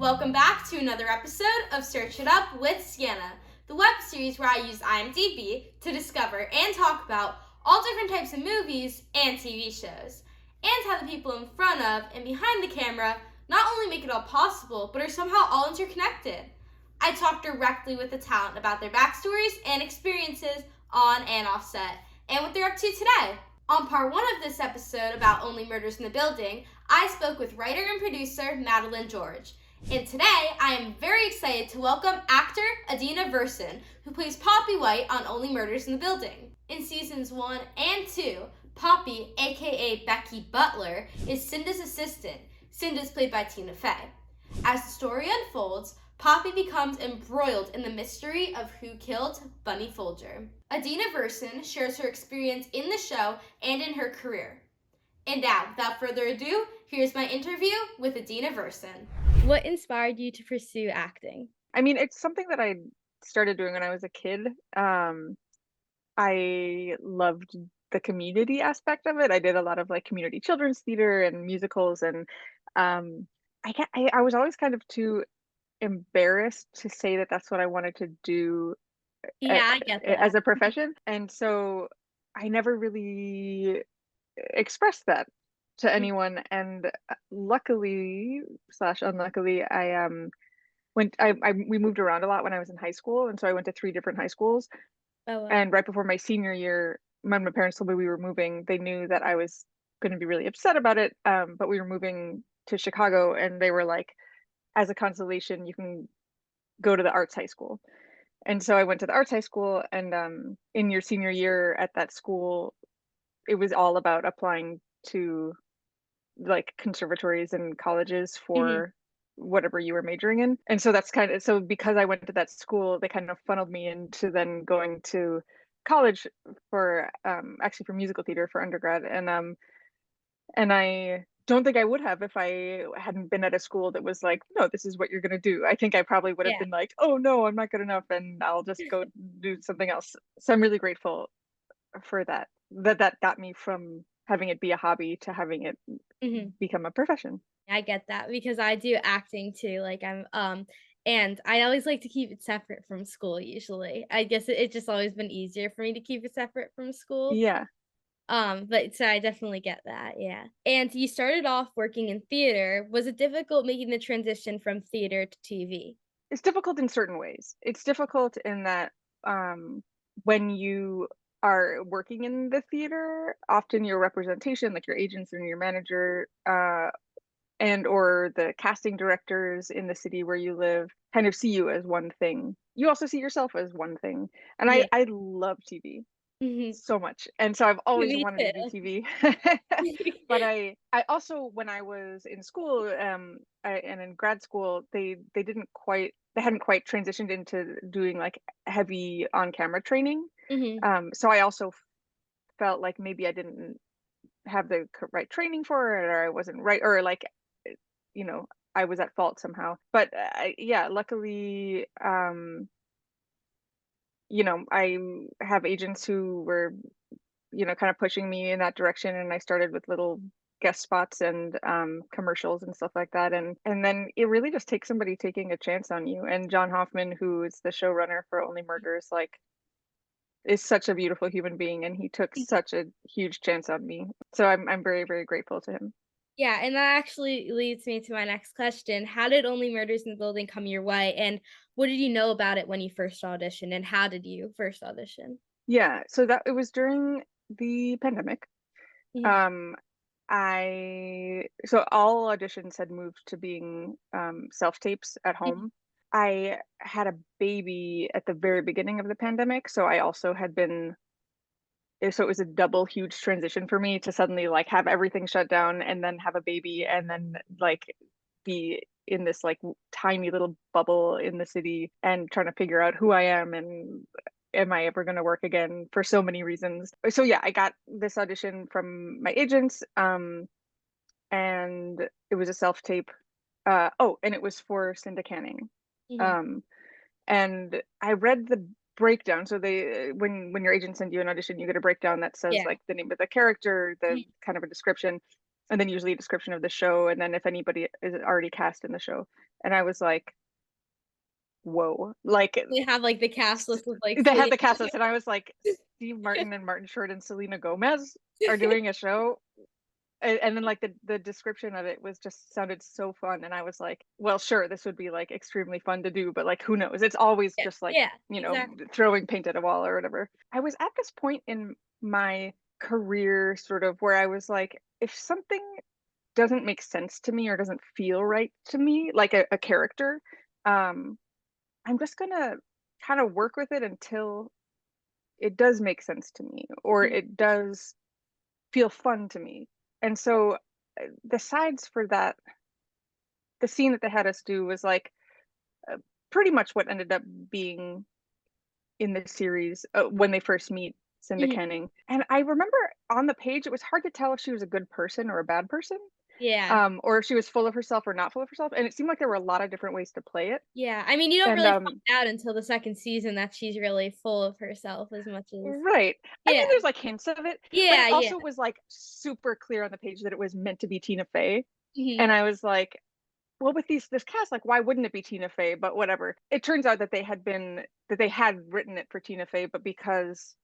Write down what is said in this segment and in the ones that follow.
Welcome back to another episode of Search It Up with Sienna, the web series where I use IMDb to discover and talk about all different types of movies and TV shows, and how the people in front of and behind the camera not only make it all possible, but are somehow all interconnected. I talk directly with the talent about their backstories and experiences on and off set, and what they're up to today. On part 1 of this episode about Only Murders in the Building, I spoke with writer and producer Madeline George. And today, I am very excited to welcome actor Adina Verson, who plays Poppy White on Only Murders in the Building. In seasons 1 and 2, Poppy, aka Becky Butler, is Cinda's assistant. Cinda's played by Tina Fey. As the story unfolds, Poppy becomes embroiled in the mystery of who killed Bunny Folger. Adina Verson shares her experience in the show and in her career. And now, without further ado, here's my interview with Adina Verson. What inspired you to pursue acting? I mean, it's something that I started doing when I was a kid. I loved the community aspect of it. I did a lot of like community children's theater and musicals, and I was always kind of too embarrassed to say that that's what I wanted to do Yeah, I get that. as a profession, and so I never really expressed that to anyone. And luckily slash unluckily, we moved around a lot when I was in high school, and so I went to 3 different high schools. Oh, wow. And right before my senior year, when my parents told me we were moving, they knew that I was going to be really upset about it. But we were moving to Chicago, and they were like, as a consolation, you can go to the arts high school. And so I went to the arts high school, and in your senior year at that school, it was all about applying to like conservatories and colleges for whatever you were majoring in. And so that's kind of, so because I went to that school, they kind of funneled me into then going to college for actually for musical theater for undergrad. And I don't think I would have if I hadn't been at a school that was like, no, this is what you're going to do. I think I probably would have Yeah. been like, oh no, I'm not good enough, and I'll just go do something else. So I'm really grateful for that got me from having it be a hobby to having it become a profession. I get that because I do acting too. And I always like to keep it separate from school usually. I guess it's just always been easier for me to keep it separate from school. Yeah. But so I definitely get that, yeah. And you started off working in theater. Was it difficult making the transition from theater to TV? It's difficult in certain ways. It's difficult in that when you are working in the theater, often your representation, like your agents and your manager, and or the casting directors in the city where you live kind of see you as one thing. You also see yourself as one thing. And Yeah. I love TV Mhm. so much. And so I've always Me wanted to do too. TV. But I also, when I was in school, and in grad school, they hadn't quite transitioned into doing like heavy on camera training. Mhm. So I also felt like maybe I didn't have the right training for it, or I wasn't right, or like, you know, I was at fault somehow. But yeah, luckily, I have agents who were, kind of pushing me in that direction, and I started with little guest spots and commercials and stuff like that. And then it really just takes somebody taking a chance on you. And John Hoffman, who is the showrunner for Only Murders, like, is such a beautiful human being, and he took such a huge chance on me. So I'm very, very grateful to him. Yeah, and that actually leads me to my next question. How did Only Murders in the Building come your way, and what did you know about it when you first auditioned, and how did you first audition? Yeah, so that it was during the pandemic. Mhm. Um, so all auditions had moved to being self tapes at Mhm. home. I had a baby at the very beginning of the pandemic, so I also had been, so it was a double huge transition for me to suddenly like have everything shut down and then have a baby and then like be in this like tiny little bubble in the city and trying to figure out who I am and am I ever going to work again for so many reasons. So yeah, I got this audition from my agents, and it was a self tape. And it was for Cinda Canning. Mhm. Um, and I read the breakdown. So they, when your agent sends you an audition, you get a breakdown that says Yeah. like the name of the character, the Mhm. kind of a description. and then usually a description of the show, and then if anybody is already cast in the show. And I was like, whoa, like They have like the cast list with like they had Selena. the cast list, and I was like, Steve Martin and Martin Short and Selena Gomez are doing a show. And then like the description of it was just sounded so fun, and I was like, well, sure, this would be like extremely fun to do, but like who knows, it's always Yeah, just like, yeah, you know, exactly. throwing paint at a wall or whatever. I was at this point in my career sort of where I was like, if something doesn't make sense to me or doesn't feel right to me, like a character, um I'm just gonna kind of work with it until it does make sense to me or Mhm. it does feel fun to me. And so the sides for that, the scene that they had us do was like uh, pretty much what ended up being in the series when they first meet Cinda Mhm. Canning. And I remember on the page, it was hard to tell if she was a good person or a bad person, Yeah. or if she was full of herself or not full of herself. And it seemed like there were a lot of different ways to play it. Yeah, I mean, you don't And really find out until the 2nd season that she's really full of herself as much as right. I mean, yeah. there's like hints of it, but it Yeah, yeah. also was like super clear on the page that it was meant to be Tina Fey. Mhm. And I was like, well, with this cast, like, why wouldn't it be Tina Fey? But whatever. It turns out that they had written it for Tina Fey, but because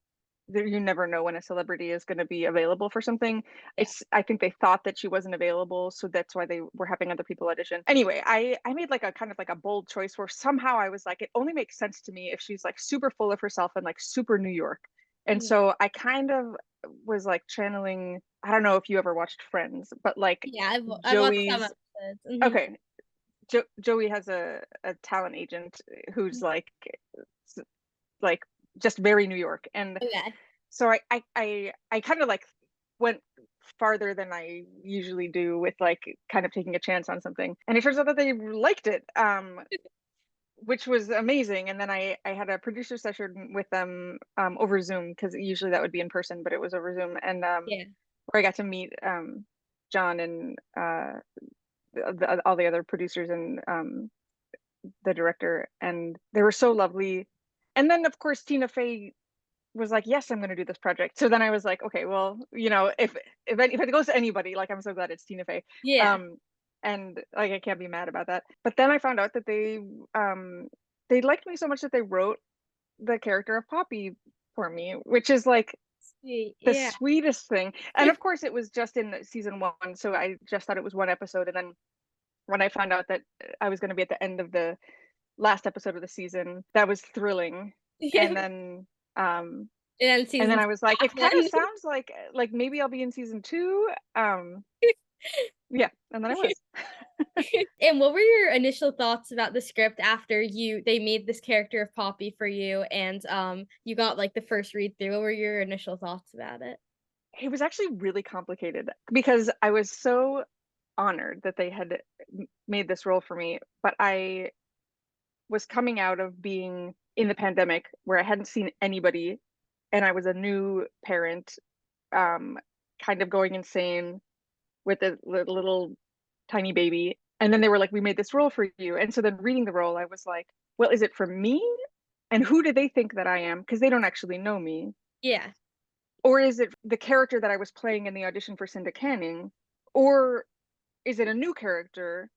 you never know when a celebrity is going to be available for something. Yeah. I think they thought that she wasn't available, so that's why they were having other people audition. Anyway, I made like a kind of like a bold choice where somehow I was like, it only makes sense to me if she's like super full of herself and like super New York. And Mhm. so I kind of was like channeling, I don't know if you ever watched Friends, but like Yeah, I've watched some Joey's episodes. Mhm. okay, Joey has a talent agent who's Mhm. like just very New York. And Okay. so I kind of like went farther than I usually do with like kind of taking a chance on something. And it turns out that they liked it, which was amazing. And then I had a producer session with them over Zoom, because usually that would be in person, but it was over Zoom. And Yeah. where I got to meet John and all the other producers and the director, and they were so lovely. And then of course Tina Fey was like, yes, I'm going to do this project. So then I was like, okay, well, you know, if it goes to anybody, like, I'm so glad it's Tina Fey. Yeah. um and like I can't be mad about that. But then I found out that they liked me so much that they wrote the character of Poppy for me, which is like Sweet. the Yeah. sweetest thing. And of course it was just in season 1, so I just thought it was one episode. And then when I found out that I was going to be at the end of the last episode of the season, that was thrilling. Yeah. And then um And then and season then 2 I was like, it kind of happened. sounds like maybe I'll be in season 2. Yeah, and then I was. And what were your initial thoughts about the script after they made this character of Poppy for you and, you got, like, the first read through? What were your initial thoughts about it? It was actually really complicated because I was so honored that they had made this role for me, but I was coming out of being in the pandemic where I hadn't seen anybody, and I was a new parent, um, kind of going insane with a little tiny baby. And then they were like, we made this role for you. And so then reading the role, I was like, well, is it for me? And who do they think that I am? Because they don't actually know me. Yeah. Or is it the character that I was playing in the audition for Cinda Canning? Or is it a new character?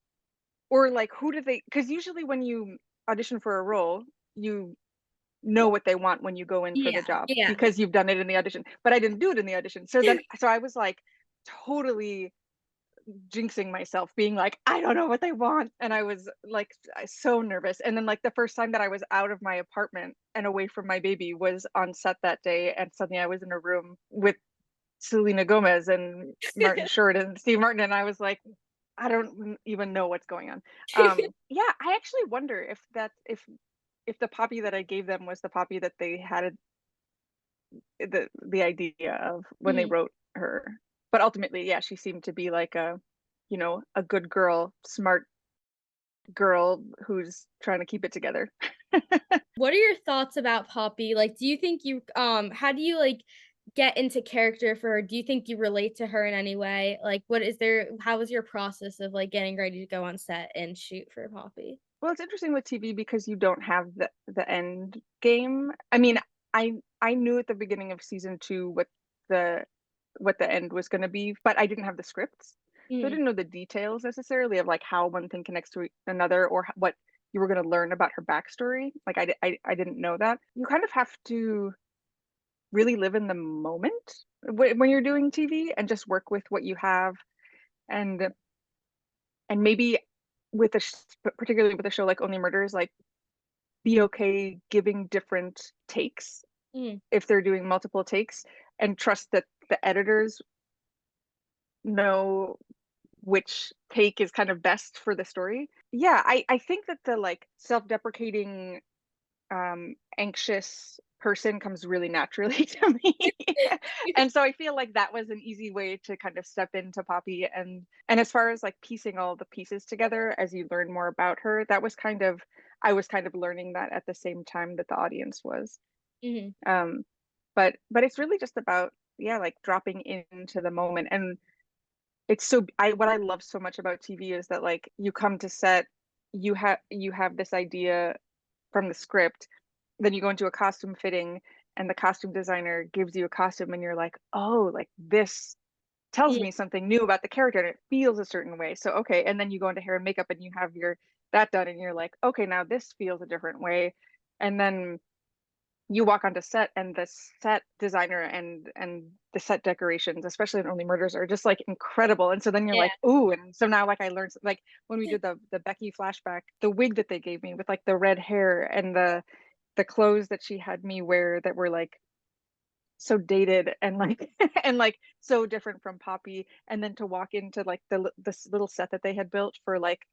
Or like, who do they? Because usually when you audition for a role, you know what they want when you go in for the Yeah. job Yeah. because you've done it in the audition. But I didn't do it in the audition. So I was like totally jinxing myself, being like, I don't know what they want. And I was like so nervous. And then like the first time that I was out of my apartment and away from my baby was on set that day. And suddenly I was in a room with Selena Gomez and Martin Short and Steve Martin. And I was like, I don't even know what's going on. Yeah, I actually wonder if the Poppy that I gave them was the Poppy that they had the idea of when they Mhm. wrote her. But ultimately, yeah, she seemed to be like a good girl, smart girl who's trying to keep it together. What are your thoughts about Poppy? Like, do you think how do you, like, get into character for her? Do you think you relate to her in any way? Like, how was your process of, like, getting ready to go on set and shoot for Poppy? Well, it's interesting with TV because you don't have the end game. I mean, I knew at the beginning of season 2 what the what the end was going to be, but I didn't have the scripts. So I Mm. didn't know the details necessarily of like how one thing connects to another, or what you were going to learn about her backstory. Like I didn't know that. You kind of have to really live in the moment when you're doing TV, and just work with what you have, and maybe with particularly with a show like Only Murders, like be okay giving different takes Mm. if they're doing multiple takes, and trust that the editors know which take is kind of best for the story. Yeah, I think that the like self-deprecating, anxious person comes really naturally to me. And so I feel like that was an easy way to kind of step into Poppy. And as far as like piecing all the pieces together as you learn more about her, that was kind of, I was kind of learning that at the same time that the audience was. Mhm. Um, but it's really just about, yeah, like dropping into the moment. And it's so, I what I love so much about TV is that like you come to set, you have this idea from the script, then you go into a costume fitting, and the costume designer gives you a costume, and you're like, oh, like this tells Yeah. me something new about the character, and it feels a certain way. So okay, and then you go into hair and makeup, and you have your that done, and you're like, okay, now this feels a different way. And then you walk onto set, and the set designer and the set decorations, especially in Only Murders, are just like incredible. And so then you're Yeah. like, ooh, and so now like I learned, like when we did the Becky flashback, the wig that they gave me with like the red hair, and the clothes that she had me wear that were like so dated and like and like so different from Poppy, and then to walk into like this little set that they had built for like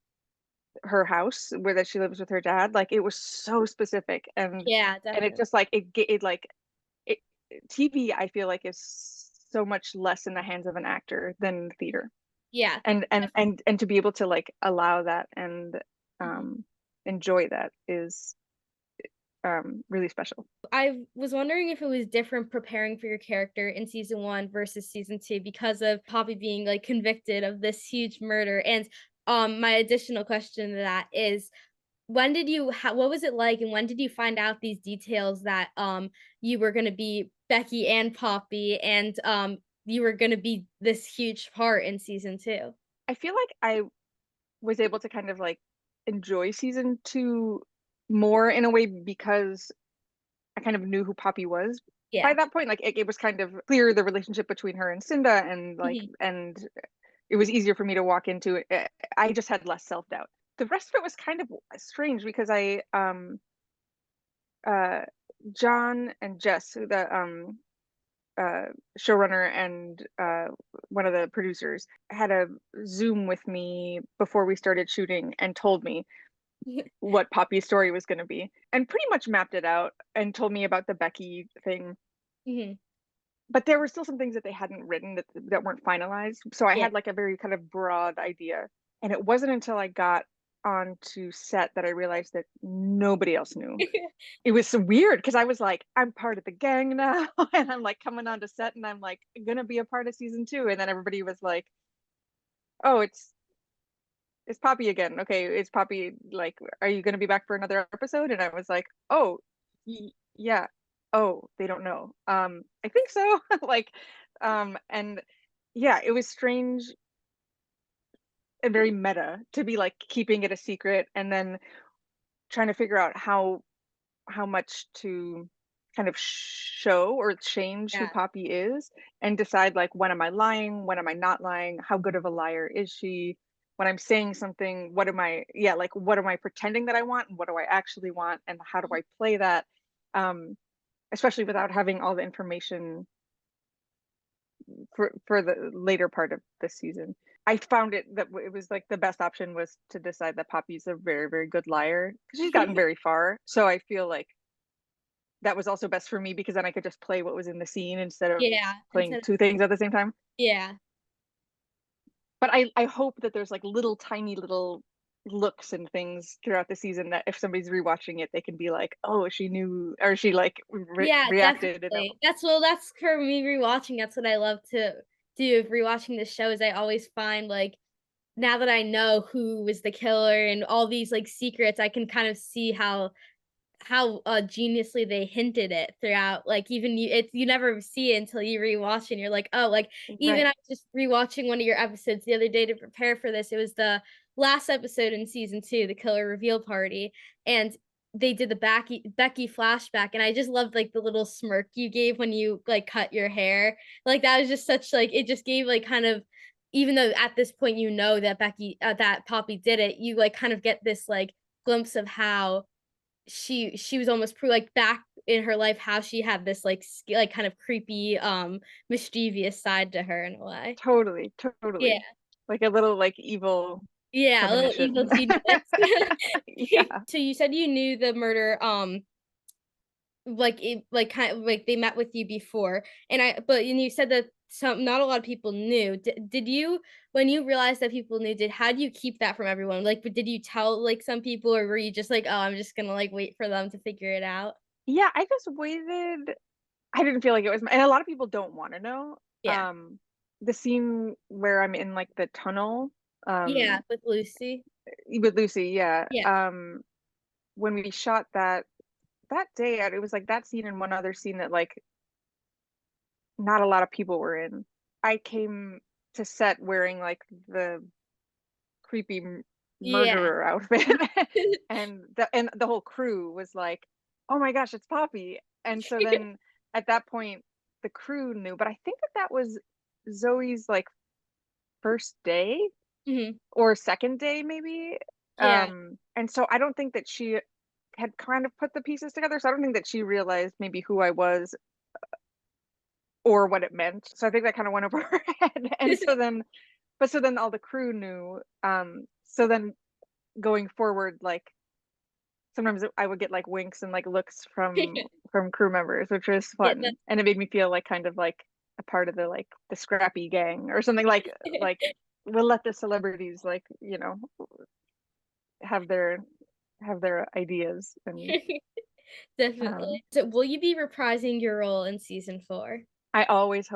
her house where that she lives with her dad, like it was so specific. Yeah, And it definitely. just like it like it TV, I feel like, is so much less in the hands of an actor than theater. Yeah. And to be able to like allow that and Mhm. um enjoy that is really special. I was wondering if it was different preparing for your character in season 1 versus season 2 because of Poppy being, like, convicted of this huge murder, and, my additional question to that is, when did you what was it like, and when did you find out these details that, you were gonna be Becky and Poppy, and, you were gonna be this huge part in season 2? I feel like I was able to kind of like enjoy season 2 more in a way because I kind of knew who Poppy was by Yeah. that point. Like it was kind of clear the relationship between her and Cinda, and like Mhm. and it was easier for me to walk into it. I just had less self-doubt. The rest of it was kind of strange because uh John and Jess, uh showrunner and one of the producers, had a Zoom with me before we started shooting and told me what Poppy's story was going to be, and pretty much mapped it out and told me about the Becky thing. Mhm. But there were still some things that they hadn't written that weren't finalized. So I Yeah. had like a very kind of broad idea. And it wasn't until I got onto set that I realized that nobody else knew. It was so weird because I was like, I'm part of the gang now. And I'm like coming onto set, and I'm like gonna be a part of season 2. And then everybody was like, oh, it's Poppy again. Okay, it's Poppy. Like, are you going to be back for another episode? And I was like, oh, yeah. Oh, they don't know. I think so. Like, and yeah, it was strange and very meta to be like keeping it a secret, and then trying to figure out how much to kind of show or change who Yeah. Poppy is, and decide like, when am I lying? When am I not lying? How good of a liar is she? When I'm saying something, what am I, yeah, like what am I pretending that I want, and what do I actually want, and how do I play that? Um, Especially without having all the information for the later part of the season. I found it that it was like the best option was to decide that Poppy's a very, very good liar because she's gotten very far. So I feel like that was also best for me because then I could just play what was in the scene instead of Yeah, playing instead of two things at the same time. yeah. But I hope that there's like little tiny little looks and things throughout the season that if somebody's rewatching it, they can be like, oh, she knew, or she like Yeah, reacted in a. definitely. That's for me rewatching, that's what I love to do with rewatching the shows. I always find, like, now that I know who was the killer and all these, like, secrets, I can kind of see how geniusly they hinted it throughout. Like even you never see it until you rewatch and you're like, oh, like even Right. I was just rewatching one of your episodes the other day to prepare for this. It was the last episode in season 2, the killer reveal party, and they did the Becky flashback, and I just loved like the little smirk you gave when you like cut your hair. Like that was just such like it just gave like kind of, even though at this point you know that that Poppy did it, you like kind of get this like glimpse of how she was almost like back in her life, how she had this like like kind of creepy mischievous side to her in a way. Totally, Yeah. totally. Like a little like evil Yeah, a little evil premonition. genius. Yeah. So you said you knew the murder, like it like kind of like they met with you before, and you said that some not a lot of people knew. Did you, when you realized that people knew, did how do you keep that from everyone? Like, but did you tell like some people, or were you just like, oh, I'm just gonna like wait for them to figure it out? Yeah, I just waited. I didn't feel like it was and a lot of people don't want to know. Yeah. The scene where I'm in like the tunnel, Yeah, um, with Lucy. with Lucy, yeah. Yeah. When we shot that day, it was like that scene and one other scene that like not a lot of people were in. I came to set wearing like the creepy Yeah. murderer outfit, and the whole crew was like, "Oh my gosh, it's Poppy!" And so then at that point, the crew knew, but I think that was Zoe's like first day Mhm. or second day, maybe. Yeah. And so I don't think that she had kind of put the pieces together. So I don't think that she realized maybe who I was or what it meant. So I think that kind of went over her head. And so then, but so then all the crew knew. So then going forward, like sometimes I would get like winks and like looks from crew members, which was Yeah, fun, and it made me feel like kind of like a part of the like the scrappy gang or something. Like we'll let the celebrities like have their have their ideas and um definitely. So will you be reprising your role in season 4? I'm always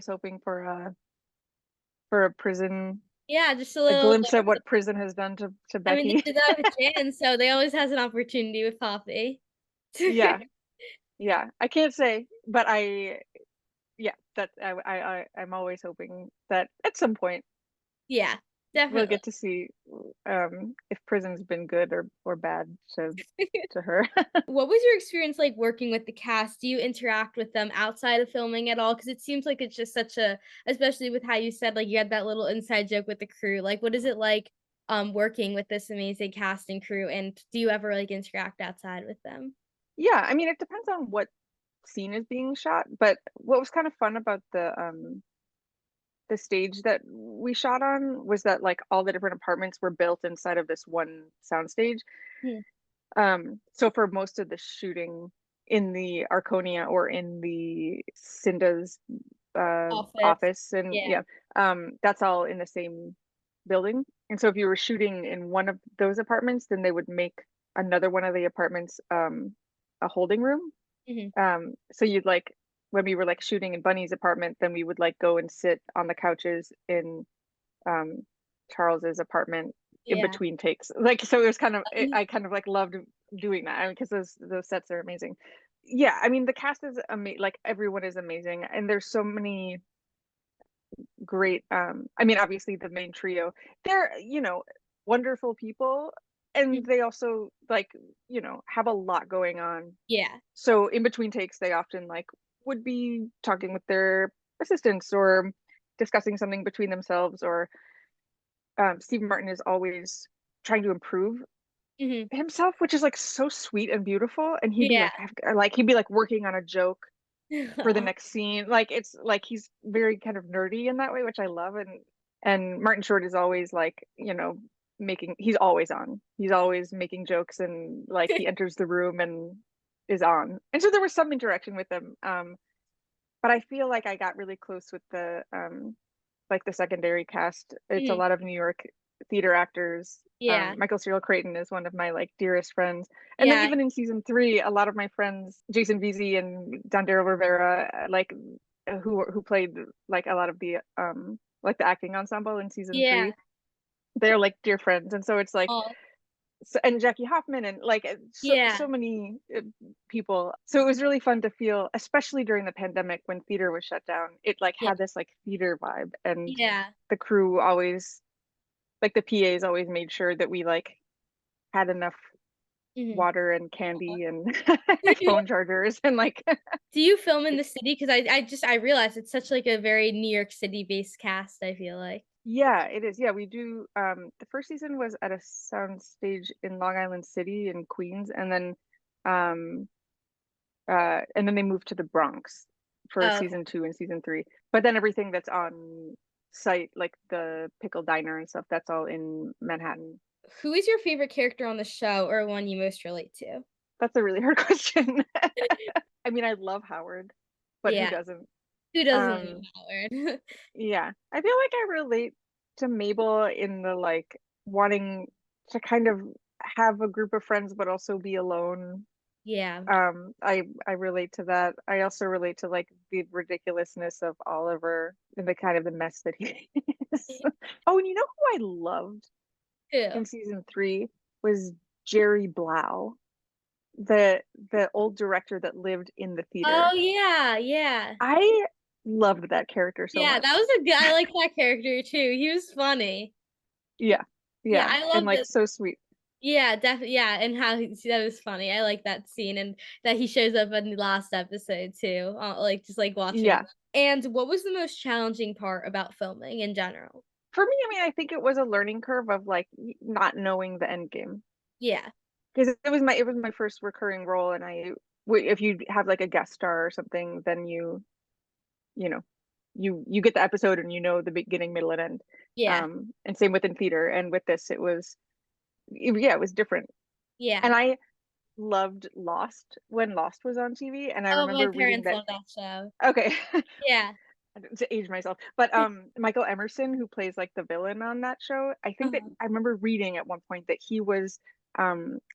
hoping for a prison, Yeah, just a a little. glimpse at what prison has done to I mean, Becky. they did that with Jan, so they always has an opportunity with Poppy. Yeah, yeah. I can't say, but yeah, I'm always hoping that at some point Yeah, we'll definitely. get to see if prison's been good or bad to her. What was your experience like working with the cast? Do you interact with them outside of filming at all? Because it seems like it's just such a, especially with how you said, like, you had that little inside joke with the crew. Like, what is it like, working with this amazing cast and crew, and do you ever, like, interact outside with them? Yeah, I mean it depends on what scene is being shot, but what was kind of fun about the stage that we shot on was that like all the different apartments were built inside of this one soundstage. Mhm. So for most of the shooting in the Arconia or in the Cinda's Office. office, and Yeah. yeah, that's all in the same building. And so if you were shooting in one of those apartments, then they would make another one of the apartments a holding room. Mhm. So you'd like when we were like shooting in Bunny's apartment, then we would like go and sit on the couches in um Charles's apartment in Yeah. between takes. Like so it was kind of Mhm. I kind of like loved doing that. I mean, because those sets are amazing. Yeah, I mean the cast is amazing. Like everyone is amazing, and there's so many great. I mean, obviously the main trio, they're wonderful people, and Mhm. they also like have a lot going on. Yeah. So in between takes, they often like would be talking with their assistants or discussing something between themselves, or Steve Martin is always trying to improve Mhm. himself, which is like so sweet and beautiful. And he'd be Yeah. like, he'd be like working on a joke for the next scene. Like it's like he's very kind of nerdy in that way, which I love. And Martin Short is always like, making he's always on. He's always making jokes and like he enters the room and is on. And so there was some interaction with them. But I feel like I got really close with the like the secondary cast. It's a Mhm. lot of New York theater actors. Yeah. Michael Cyril Creighton is one of my like dearest friends. And then Yeah. even in season 3, a lot of my friends, Jason Veazey and Don Daryl Rivera, like who played like a lot of the like the acting ensemble in season Yeah. 3, they're like dear friends. And so it's like Oh. so, and Jackie Hoffman and like Yeah. so many people. So it was really fun to feel, especially during the pandemic when theater was shut down. It like Yeah. had this like theater vibe, and Yeah. the crew always, like the PAs always made sure that we like had enough Mhm. water and candy and Do you phone chargers and like do you film in the city? Because I realized it's such like a very New York City based cast, I feel like. yeah, it is. Yeah, we do. The first season was at a sound stage in Long Island City in Queens, um, and then they moved to the Bronx for Oh, season 2 and season 3. But then everything that's on site, like the Pickle Diner and stuff, that's all in Manhattan. who is your favorite character on the show or one you most relate to? That's a really hard question. I mean, I love Howard, but who Yeah, doesn't? who doesn't love Um, Howard? yeah, I feel like I relate to Mabel in the like wanting to kind of have a group of friends, but also be alone. Yeah. I relate to that. I also relate to like the ridiculousness of Oliver and the kind of the mess that he is. Oh, and you know who I loved Who? in season 3 was Jerry Blau, the old director that lived in the Oh, theater. yeah, yeah. I loved that character so Yeah, that much. was a good I like that character too, he was funny. Yeah. Yeah, Yeah. I And love like that. so sweet. Yeah, definitely. Yeah, and how that was funny. I like that scene and that he shows up in the last episode too, like, just, like, watching. Yeah. And what was the most challenging part about filming in general? For me, I mean, I think it was a learning curve of like not knowing the end game. Yeah. Because it was my first recurring role, and if you have like a guest star or something, then you know you get the episode and you know the beginning, middle, and end. Yeah. And same within theater, and with this yeah, it was different. Yeah. And I loved Lost when Lost was on TV, and I Oh, my remember reading parents that. love that show. Okay. Yeah. I don't- to age myself, but Michael Emerson, who plays like the villain on that show, I think that Uh-huh. I remember reading at one point that he was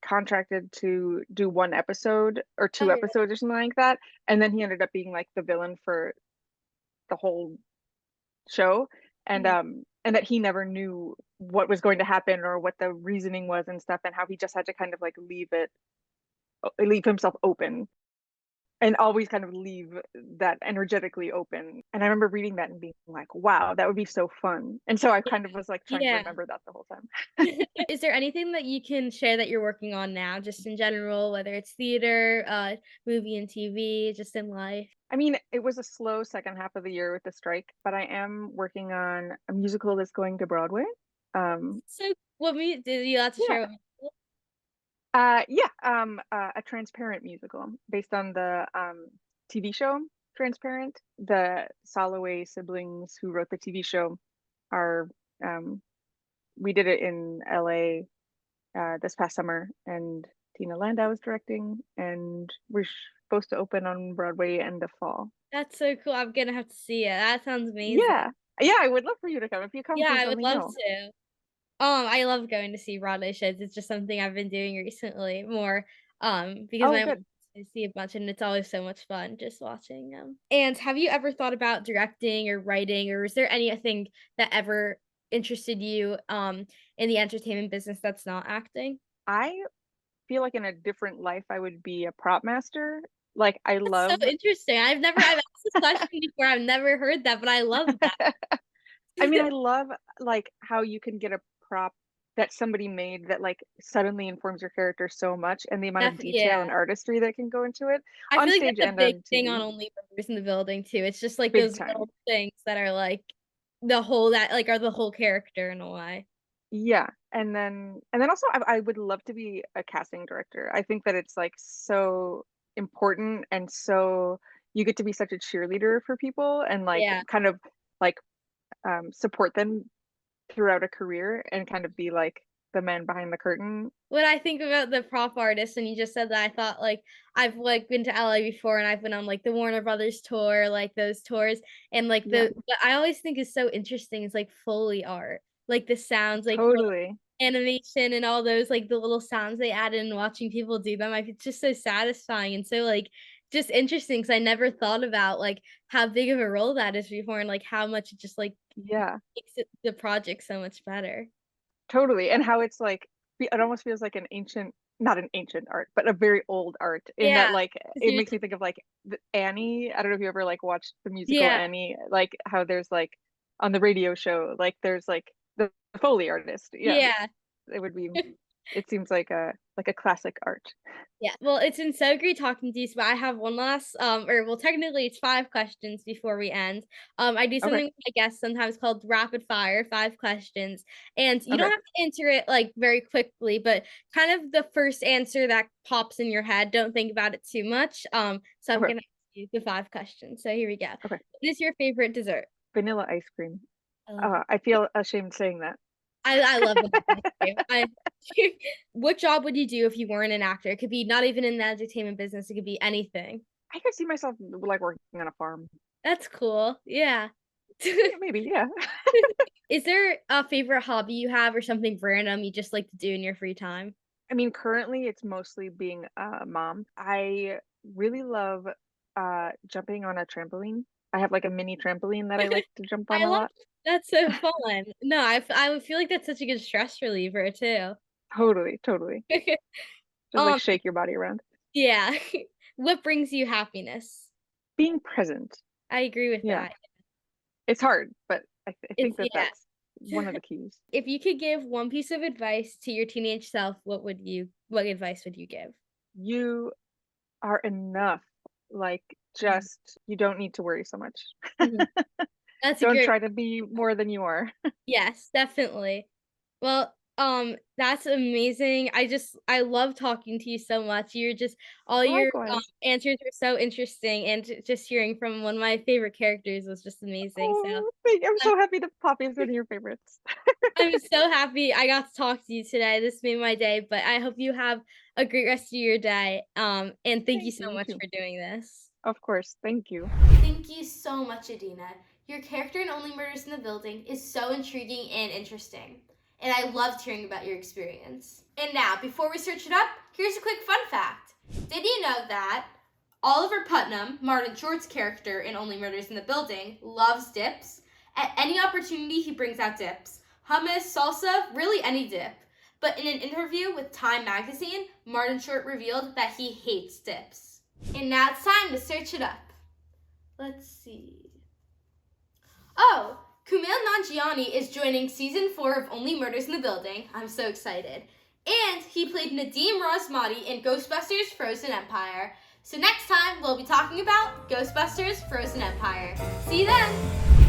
contracted to do one episode or Oh, two really? episodes or something like that, and then he ended up being like the villain for the whole show, Mhm. and that he never knew what was going to happen or what the reasoning was and stuff, and how he just had to kind of like leave himself open and always kind of leave that energetically open. And I remember reading that and being like, wow, that would be so fun. And so I kind of was like trying to Yeah. remember that the whole time. Is there anything that you can share that you're working on now, just in general, whether it's theater, movie and TV, just in life? I mean, it was a slow second half of the year with the strike, but I am working on a musical that's going to Broadway. Um, So, what did you allowed to share yeah, with me? yeah, a transparent musical based on the TV show Transparent. The Soloway siblings who wrote the TV show are um, we did it in LA this past summer, and Tina Landau was directing, and we're supposed to open on Broadway end of fall. That's so cool. I'm gonna have to see it. That sounds amazing. Yeah, yeah, I would love for you to come. If you come, Yeah, please I let would me love know. to. I love going to see Broadway shows. It's just something I've been doing recently more, because Oh, my mom good. wants to see a bunch, and it's always so much fun just watching them. And have you ever thought about directing or writing, or is there anything that ever interested you, in the entertainment business that's not acting? I feel like in a different life I would be a prop master. Like I That's so love interesting. I've asked this question before. I've never heard that, but I love that. I mean, I love like how you can get a prop that somebody made that like suddenly informs your character so much, and the amount of detail and Yeah. artistry that can go into it I on feel like stage that's a and big on thing TV. on Only Murders in the Building too. It's just like Big those time. little things that are like the whole that like are the whole character in a way. Yeah. And then also I would love to be a casting director. I think that it's like so important, and so you get to be such a cheerleader for people and like Yeah. kind of like support them throughout a career and kind of be like the man behind the curtain. When I think about the prop artists and you just said that, I thought like I've like been to LA before and I've been on like the Warner Brothers tour, like those tours, and like Yeah, the what I always think is so interesting is like Foley art. Like the sounds, like the totally. animation and all those like the little sounds they added and watching people do them. It's just so satisfying and so like just interesting because I never thought about like how big of a role that is before and like how much it just like Yeah, makes the project so much better. totally. And how it's like it almost feels like not an ancient art, but a very old art in that Yeah. like 'Cause it makes me think of like Annie. I don't know if you ever like watched the musical yeah. Annie, like how there's like on the radio show, like there's like the Foley artist. Yeah, Yeah. it would be. It seems like a classic art. Yeah. Well, it's been so great talking to you. So I have one last, or well, technically it's 5 questions before we end. I do Okay, something with my guests sometimes called rapid fire, 5 questions, and you don't okay, have to answer it like very quickly, but kind of the first answer that pops in your head. Don't think about it too much. So I'm okay, gonna ask you the 5 questions. So here we go. okay. What is your favorite dessert? Vanilla ice cream. I love it. I feel ashamed saying that. I love vanilla ice cream. What job would you do if you weren't an actor? It could be not even in the entertainment business, it could be anything. I could see myself like working on a farm. That's cool. Yeah. Yeah, maybe, yeah. Is there a favorite hobby you have or something random you just like to do in your free time? I mean, currently it's mostly being a mom. I really love jumping on a trampoline. I have like a mini trampoline that I like to jump on I a love lot. That's so fun. No, I would feel like that's such a good stress reliever too. Totally, totally. Just like Um, shake your body around. yeah. What brings you happiness? Being present. I agree with Yeah. that. It's hard, but I It's think that yeah. that's one of the keys. If you could give one piece of advice to your teenage self, what advice would you give? You are enough. Like, just you don't need to worry so much. Mhm. That's a Don't great try to be more than you are. yes, definitely. Well, that's amazing. I love talking to you so much. You're just all your, Likewise. answers are so interesting, and just hearing from one of my favorite characters was just amazing, so Oh, I'm I'm so happy that Poppy is one of your favorites. I'm so happy I got to talk to you today. This made my day, but I hope you have a great rest of your day, and thank you Thank so you, you much too. for doing this. Of course. Thank you. Thank you so much, Adina. Your character in Only Murders in the Building is so intriguing and interesting, and I loved hearing about your experience. And now, before we search it up, here's a quick fun fact. Did you know that Oliver Putnam, Martin Short's character in Only Murders in the Building, loves dips? At any opportunity, he brings out dips. Hummus, salsa, really any dip. But in an interview with Time magazine, Martin Short revealed that he hates dips. And now it's time to search it up. Let's see. Oh, Kumail Nanjiani is joining season 4 of Only Murders in the Building. I'm so excited. And he played Nadeem Razmati in Ghostbusters Frozen Empire. So next time, we'll be talking about Ghostbusters Frozen Empire. See you then!